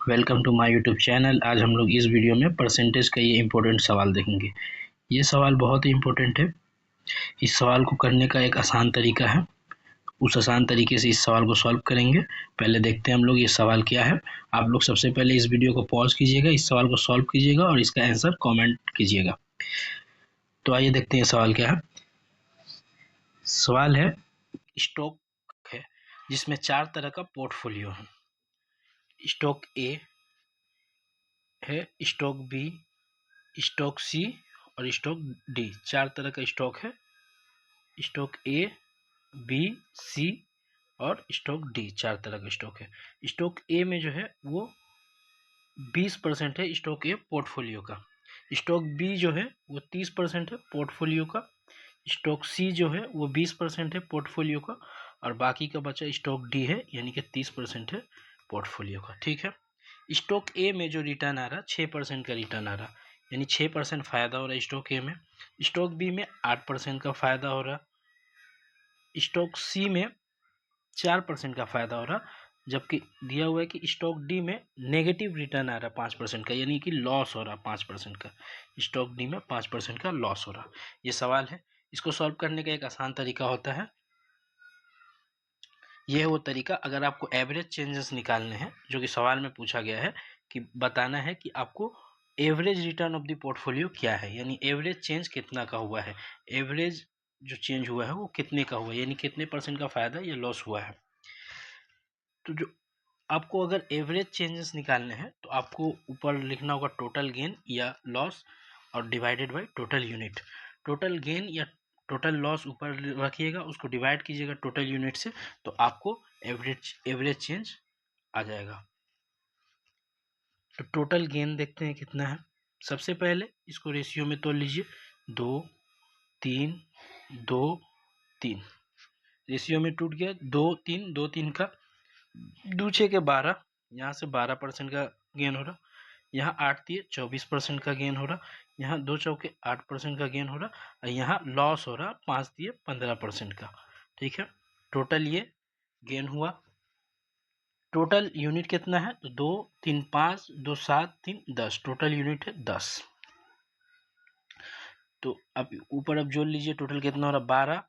Welcome to my YouTube channel. आज हम लोग इस वीडियो में परसेंटेज का ये इम्पोर्टेंट सवाल देखेंगे। ये सवाल बहुत ही इम्पोर्टेंट है। इस सवाल को करने का एक आसान तरीका है। उस आसान तरीके से इस सवाल को सॉल्व करेंगे। पहले देखते हैं हम लोग ये सवाल क्या है। आप लोग सबसे पहले इस वीडियो को पॉज कीजिएगा, इस सवाल को सॉल्व कीजिएगा और इसका आंसर कॉमेंट कीजिएगा। तो आइए देखते हैं सवाल क्या है। सवाल है, स्टॉक है जिसमें 4 तरह का पोर्टफोलियो है। स्टॉक ए है, स्टॉक बी, स्टॉक सी और स्टॉक डी। 4 तरह का स्टॉक है। स्टॉक ए, बी, सी और स्टॉक डी, 4 तरह का स्टॉक है। स्टॉक ए में जो है वो 20% है स्टॉक ए पोर्टफोलियो का। स्टॉक बी जो है वो 30% है पोर्टफोलियो का। स्टॉक सी जो है वो 20% है पोर्टफोलियो का और बाकी का बचा स्टॉक डी है, यानी कि 30% है पोर्टफोलियो का। ठीक है। स्टॉक ए में जो रिटर्न आ रहा 6% का रिटर्न आ रहा, यानी 6% फायदा हो रहा है स्टॉक ए में। स्टॉक बी में 8% का फायदा हो रहा। स्टॉक सी में 4% का फायदा हो रहा, जबकि दिया हुआ है कि स्टॉक डी में नेगेटिव रिटर्न आ रहा 5% का, यानी कि लॉस हो रहा 5% का। स्टॉक डी में 5% का लॉस हो रहा। ये सवाल है। इसको सॉल्व करने का एक आसान तरीका होता है। यह है वो तरीका, अगर आपको एवरेज चेंजेस निकालने हैं, जो कि सवाल में पूछा गया है कि बताना है कि आपको average return of the portfolio क्या है, यानी एवरेज चेंज कितना का हुआ है। एवरेज जो चेंज हुआ है वो कितने का हुआ है, यानी कितने % का फायदा या लॉस हुआ है। तो जो आपको अगर एवरेज चेंजेस निकालने हैं तो आपको ऊपर लिखना होगा टोटल गेन या लॉस और divided by total unit. Total gain या टोटल लॉस ऊपर रखिएगा, उसको डिवाइड कीजिएगा टोटल यूनिट से, तो आपको एवरेज चेंज आ जाएगा। तो टोटल गेन देखते हैं कितना है। सबसे पहले इसको रेशियो में तोड़ लीजिए, 2 3 2 3। रेशियो में टूट गया 2 3 2 3 का। 2 6 के 12, यहाँ से 12% का गेन हो रहा। यहाँ 8 दिए 24% का गेन हो रहा। यहाँ 2 चौके 8% का गेन हो रहा और यहाँ लॉस हो रहा 5 दिए 15% का। ठीक है। टोटल ये गेन हुआ। टोटल यूनिट कितना है, तो 2 3 5 2 7 3 10, टोटल यूनिट है 10। तो अब ऊपर अब जोड़ लीजिए, टोटल कितना हो रहा, 12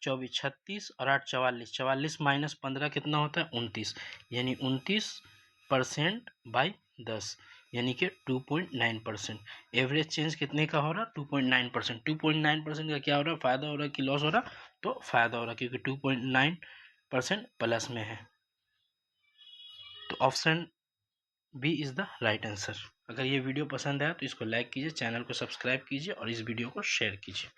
24 36 और 8 44। 44 माइनस 15 कितना होता है, 29, यानी 29% बाई 10, यानी कि 2.9%। एवरेज चेंज कितने का हो रहा, 2.9%। 2.9% का क्या हो रहा, फायदा हो रहा कि लॉस हो रहा, तो फायदा हो रहा, क्योंकि 2.9% प्लस में है। तो option B is the right answer. अगर ये वीडियो पसंद आया तो इसको लाइक कीजिए, चैनल को सब्सक्राइब कीजिए और इस वीडियो को शेयर कीजिए।